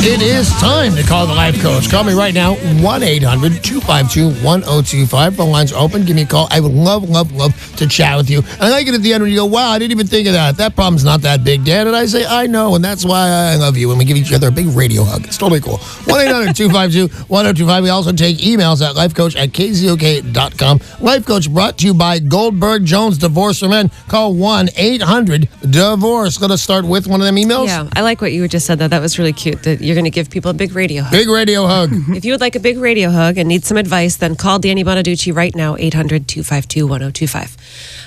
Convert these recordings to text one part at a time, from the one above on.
It is time to call the life coach. Call me right now, 1-800-252-1025. Phone lines are open. Give me a call. I would love to chat with you. And I like it at the end when you go, wow, I didn't even think of that. That problem's not that big, Dan. And I say, I know, and that's why I love you. And we give each other a big radio hug. It's totally cool. 1-800-252-1025. We also take emails at lifecoach@KZOK.com. Life Coach brought to you by Goldberg Jones Divorce for Men. Call 1-800-DIVORCE. Let us start with one of them emails. Yeah, I like what you just said, though. That was really cute, that you're going to give people a big radio hug. Big radio hug. If you would like a big radio hug and need some advice, then call Danny Bonaduce right now, 800-252-1025.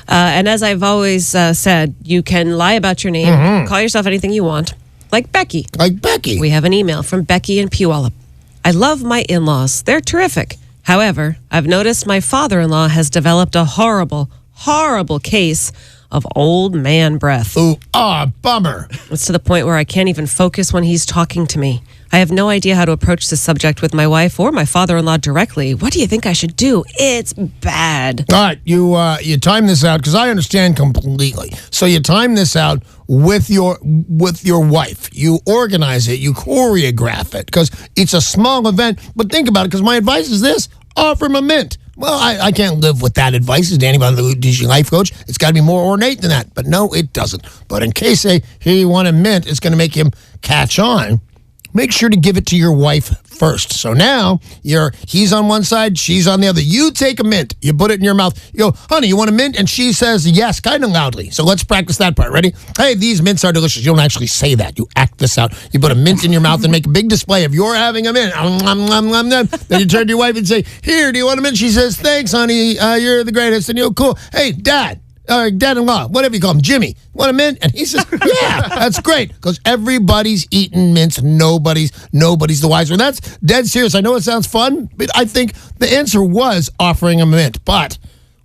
And as I've always said, you can lie about your name, call yourself anything you want, like Becky. Like Becky. We have an email from Becky in Puyallup. I love my in-laws. They're terrific. However, I've noticed my father-in-law has developed a horrible case of old man breath. Ooh, bummer. It's to the point where I can't even focus when he's talking to me. I have no idea how to approach this subject with my wife or my father-in-law directly. What do you think I should do? It's bad. All right, you time this out because I understand completely. So you time this out with your wife. You organize it. You choreograph it because it's a small event. But think about it, because my advice is this: offer him a mint. Well, I can't live with that advice as Danny Bonaduce, life coach. It's got to be more ornate than that. But no, it doesn't. But in case they hear you want a mint, it's going to make him catch on. Make sure to give it to your wife first. So now he's on one side, she's on the other. You take a mint, you put it in your mouth. You go, honey, you want a mint? And she says yes, kind of loudly. So let's practice that part. Ready? Hey, these mints are delicious. You don't actually say that. You act this out. You put a mint in your mouth and make a big display of you're having a mint. Then you turn to your wife and say, here, do you want a mint? She says, thanks, honey. You're the greatest. And you go, cool. Hey, Dad. Dad-in-law, whatever you call him, Jimmy, want a mint? And he says, yeah, that's great, because everybody's eating mints. Nobody's the wiser. And that's dead serious. I know it sounds fun, but I think the answer was offering a mint. But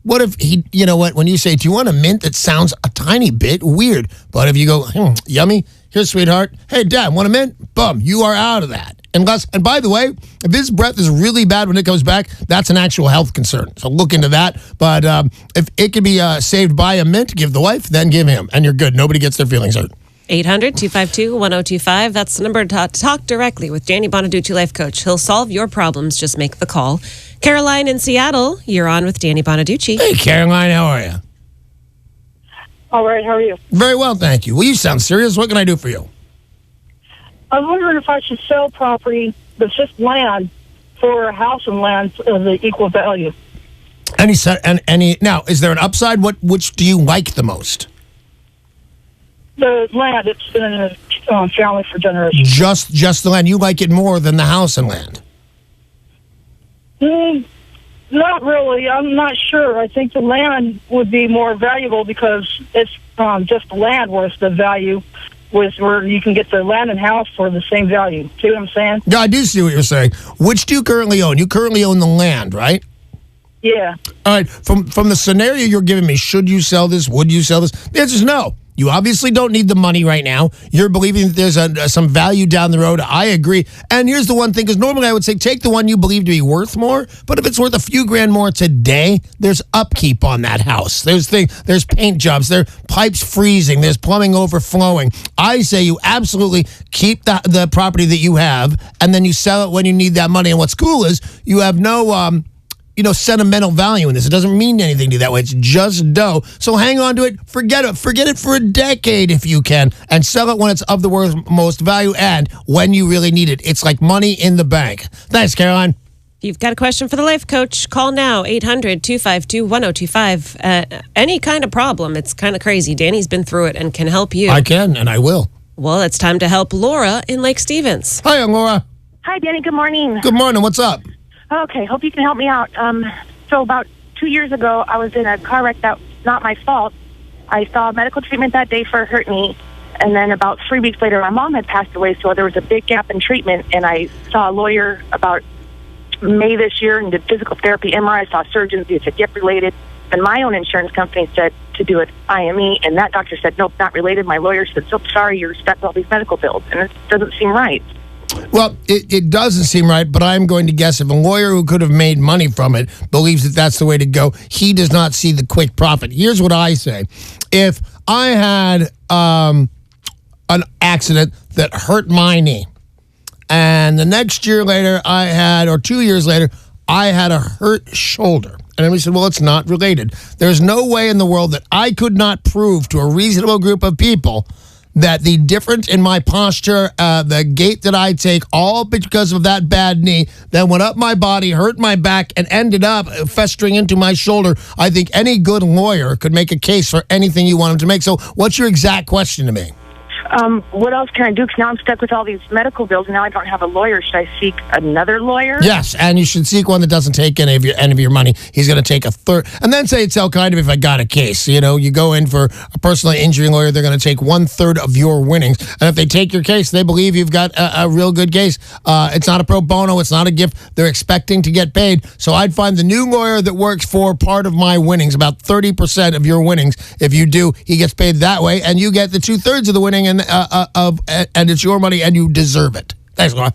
what if you know what, when you say, do you want a mint, it sounds a tiny bit weird. But if you go, yummy, here, sweetheart, hey, Dad, want a mint? Boom, you are out of that. And by the way, if his breath is really bad when it comes back, that's an actual health concern. So look into that. But if it can be saved by a mint, give the wife, then give him. And you're good. Nobody gets their feelings hurt. 800-252-1025. That's the number to talk directly with Danny Bonaduce, life coach. He'll solve your problems. Just make the call. Caroline in Seattle, you're on with Danny Bonaduce. Hey, Caroline, how are you? All right, how are you? Very well, thank you. Well, you sound serious. What can I do for you? I was wondering if I should sell property that's just land for a house and land of the equal value. Now, is there an upside? Which do you like the most? The land, it's been in a family for generations. Just the land. You like it more than the house and land? Not really. I'm not sure. I think the land would be more valuable because it's just the land worth the value. Where you can get the land and house for the same value. See what I'm saying? Yeah, I do see what you're saying. Which do you currently own? You currently own the land, right? Yeah. All right. From the scenario you're giving me, should you sell this? Would you sell this? The answer is no. You obviously don't need the money right now. You're believing that there's some value down the road. I agree. And here's the one thing, because normally I would say take the one you believe to be worth more. But if it's worth a few grand more today, there's upkeep on that house. There's paint jobs. There's pipes freezing. There's plumbing overflowing. I say you absolutely keep the property that you have, and then you sell it when you need that money. And what's cool is you have no sentimental value in this. It doesn't mean anything to you that way. It's just dough. So hang on to it. Forget it. Forget it for a decade if you can, and sell it when it's of the most value and when you really need it. It's like money in the bank. Thanks, Caroline. If you've got a question for the life coach, call now, 800-252-1025. Any kind of problem. It's kind of crazy. Danny's been through it and can help you. I can, and I will. Well, it's time to help Laura in Lake Stevens. Hi, Laura. Hi, Danny. Good morning. Good morning. What's up? Okay, hope you can help me out. So about 2 years ago, I was in a car wreck that was not my fault. I saw medical treatment that day for a hurt knee, and then about 3 weeks later, my mom had passed away, so there was a big gap in treatment, and I saw a lawyer about May this year and did physical therapy, MRI. I saw surgeons, they said, yep, related. And my own insurance company said to do it IME, and that doctor said, nope, not related. My lawyer said, so sorry, you're stuck with all these medical bills, and it doesn't seem right. Well, it doesn't seem right, but I'm going to guess if a lawyer who could have made money from it believes that that's the way to go, he does not see the quick profit. Here's what I say. If I had an accident that hurt my knee, and the next year later, or 2 years later, I had a hurt shoulder. And we said, well, it's not related. There's no way in the world that I could not prove to a reasonable group of people that the difference in my posture, the gait that I take, all because of that bad knee that went up my body, hurt my back, and ended up festering into my shoulder. I think any good lawyer could make a case for anything you want him to make. So what's your exact question to me? What else can I do? Because now I'm stuck with all these medical bills, and now I don't have a lawyer. Should I seek another lawyer? Yes, and you should seek one that doesn't take any of your money. He's going to take a third. And then say it's kind of if I got a case. You know, you go in for a personal injury lawyer, they're going to take 1/3 of your winnings. And if they take your case, they believe you've got a real good case. It's not a pro bono. It's not a gift. They're expecting to get paid. So I'd find the new lawyer that works for part of my winnings, about 30% of your winnings. If you do, he gets paid that way, and you get the 2/3 of the winning, and it's your money, and you deserve it. Thanks, Laura.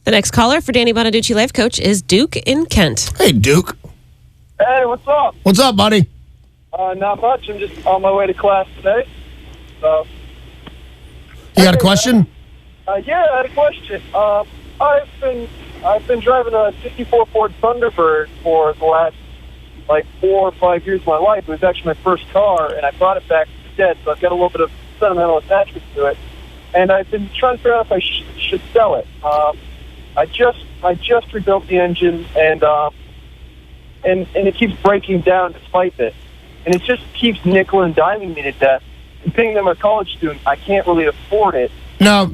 The next caller for Danny Bonaduce Life Coach is Duke in Kent. Hey, Duke. Hey, what's up? What's up, buddy? Not much. I'm just on my way to class today. So, you got a question? Yeah, I had a question. I've been driving a '54 Ford Thunderbird for the last 4 or 5 years of my life. It was actually my first car, and I brought it back instead. So I've got a little bit of sentimental attachment to it, and I've been trying to figure out if I should sell it. I just rebuilt the engine, and it keeps breaking down despite this, and it just keeps nickel and diming me to death. And being that I'm a college student, I can't really afford it. No,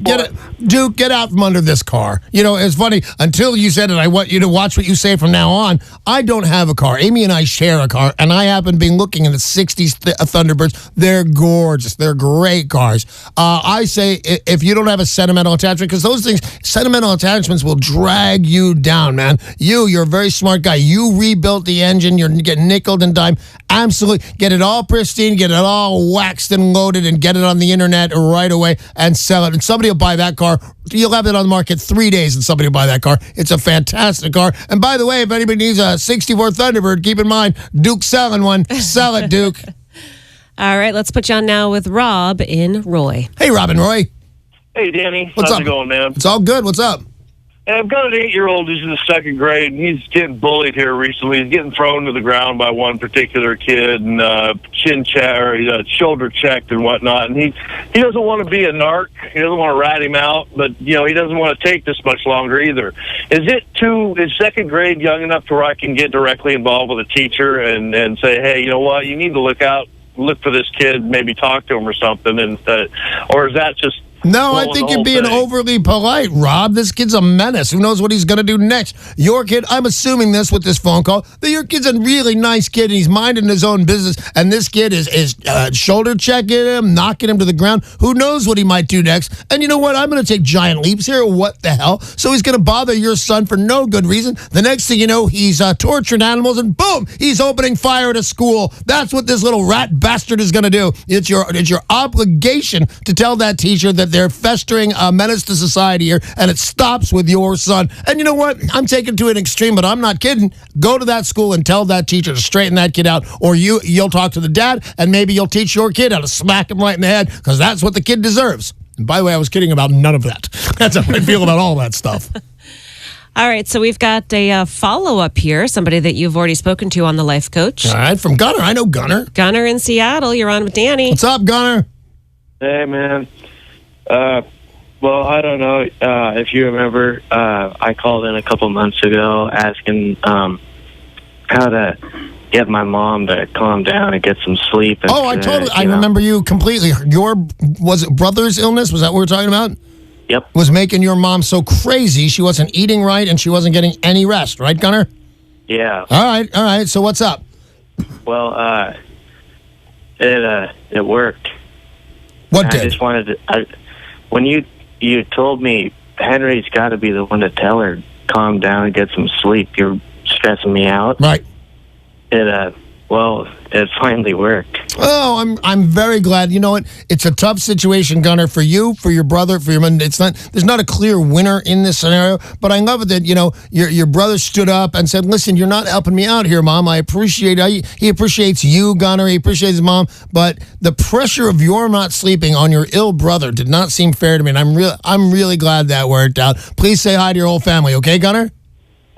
Duke, get out from under this car. You know, it's funny, until you said it, I want you to watch what you say from now on. I don't have a car. Amy and I share a car, and I happen to be looking at the 60s Thunderbirds. They're gorgeous. They're great cars. I say if you don't have a sentimental attachment, because those things, sentimental attachments will drag you down, man. You're a very smart guy. You rebuilt the engine. You're getting nickeled and dimed. Absolutely. Get it all pristine, get it all waxed and loaded, and get it on the internet right away and sell it. And somebody will buy that car. You'll have it on the market 3 days, and somebody will buy that car. It's a fantastic car. And by the way, if anybody needs a '64 Thunderbird, keep in mind, Duke's selling one. Sell it, Duke. All right, let's put you on now with Rob in Roy. Hey, Rob and Roy. Hey, Danny. What's How's up? it going, man? It's all good. What's up? I've got an 8-year-old who's in the 2nd grade, and he's getting bullied here recently. He's getting thrown to the ground by one particular kid, and shoulder checked and whatnot. And he doesn't want to be a narc. He doesn't want to rat him out, but he doesn't want to take this much longer either. Is 2nd grade young enough to where I can get directly involved with a teacher and say, hey, you know what, you need to look for this kid, maybe talk to him or something, or is that just? No, I think you're being overly polite, Rob. This kid's a menace. Who knows what he's going to do next? Your kid, I'm assuming this with this phone call, that your kid's a really nice kid, and he's minding his own business, and this kid is shoulder checking him, knocking him to the ground. Who knows what he might do next? And you know what? I'm going to take giant leaps here. What the hell? So he's going to bother your son for no good reason. The next thing you know, he's torturing animals, and boom, he's opening fire at a school. That's what this little rat bastard is going to do. It's your obligation to tell that teacher that they're festering a menace to society here, and it stops with your son. And you know what? I'm taking it to an extreme, but I'm not kidding. Go to that school and tell that teacher to straighten that kid out, or you'll talk to the dad, and maybe you'll teach your kid how to smack him right in the head, because that's what the kid deserves. And by the way, I was kidding about none of that. That's how I feel about all that stuff. All right, so we've got a follow-up here, somebody that you've already spoken to on the Life Coach. All right, from Gunner. I know Gunner. Gunner in Seattle. You're on with Danny. What's up, Gunner? Hey, man. Well, I don't know if you remember, I called in a couple months ago asking how to get my mom to calm down and get some sleep. And, I remember you completely. Was it brother's illness? Was that what we're talking about? Yep. Was making your mom so crazy she wasn't eating right and she wasn't getting any rest, right, Gunner? Yeah. All right. So what's up? Well, it worked. What did? I just wanted to... when you told me Henry's got to be the one to tell her calm down and get some sleep, you're stressing me out. Right. It well, it finally worked. Oh, I'm very glad. You know what? It's a tough situation, Gunnar, for you, for your brother, for your mom. There's not a clear winner in this scenario, but I love it that, your brother stood up and said, listen, you're not helping me out here, Mom. I appreciate he appreciates you, Gunnar. He appreciates his mom, but the pressure of your not sleeping on your ill brother did not seem fair to me, and I'm really glad that worked out. Please say hi to your whole family, okay, Gunnar?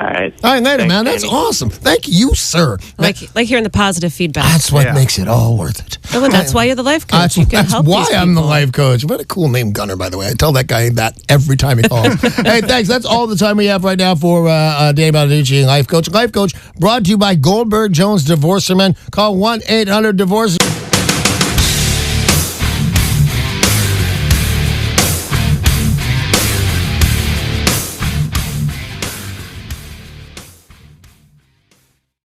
All right. All right, later, Thanks, man. That's Danny. awesome. Thank you, sir. Like hearing the positive feedback. That's what makes it all worth it. Well, that's why you're the life coach. You can That's help why these I'm the people. life coach. What a cool name, Gunnar, by the way. I tell that guy that every time he calls. Hey, thanks. That's all the time we have right now for Danny Bonaduce, Life Coach. Life Coach brought to you by Goldberg Jones Divorcemen. Call 1-800-DIVORCE.